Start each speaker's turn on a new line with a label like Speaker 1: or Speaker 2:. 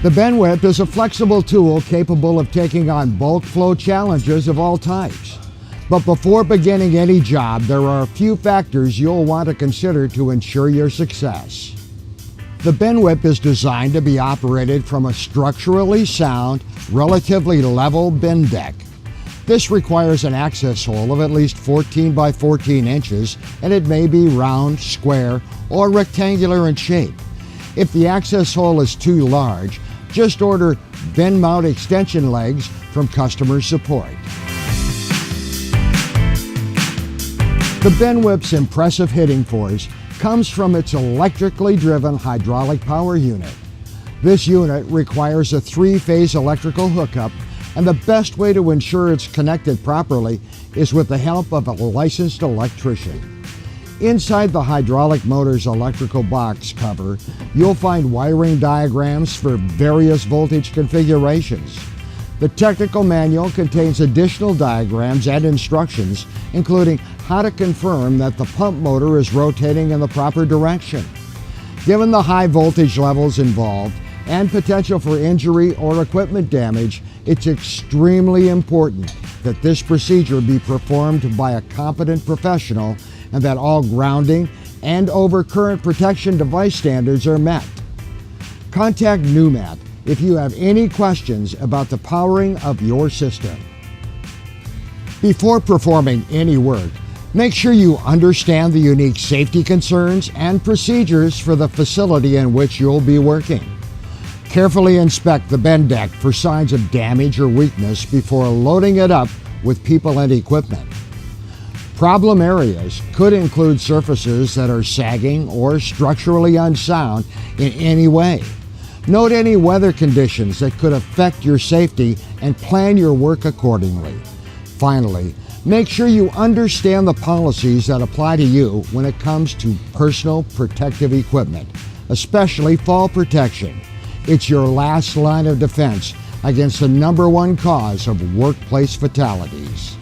Speaker 1: The BinWhip is a flexible tool capable of taking on bulk flow challenges of all types. But before beginning any job, there are a few factors you'll want to consider to ensure your success. The BinWhip is designed to be operated from a structurally sound, relatively level bin deck. This requires an access hole of at least 14 by 14 inches, and it may be round, square, or rectangular in shape. If the access hole is too large, just order bin mount extension legs from customer support. The BinWhip's impressive hitting force comes from its electrically driven hydraulic power unit. This unit requires a 3-phase electrical hookup, and the best way to ensure it's connected properly is with the help of a licensed electrician. Inside the hydraulic motor's electrical box cover, you'll find wiring diagrams for various voltage configurations. The technical manual contains additional diagrams and instructions, including how to confirm that the pump motor is rotating in the proper direction. Given the high voltage levels involved and potential for injury or equipment damage, it's extremely important that this procedure be performed by a competent professional and that all grounding and overcurrent protection device standards are met. Contact Pneumat if you have any questions about the powering of your system. Before performing any work, make sure you understand the unique safety concerns and procedures for the facility in which you'll be working. Carefully inspect the bin deck for signs of damage or weakness before loading it up with people and equipment. Problem areas could include surfaces that are sagging or structurally unsound in any way. Note any weather conditions that could affect your safety and plan your work accordingly. Finally, make sure you understand the policies that apply to you when it comes to personal protective equipment, especially fall protection. It's your last line of defense against the #1 cause of workplace fatalities.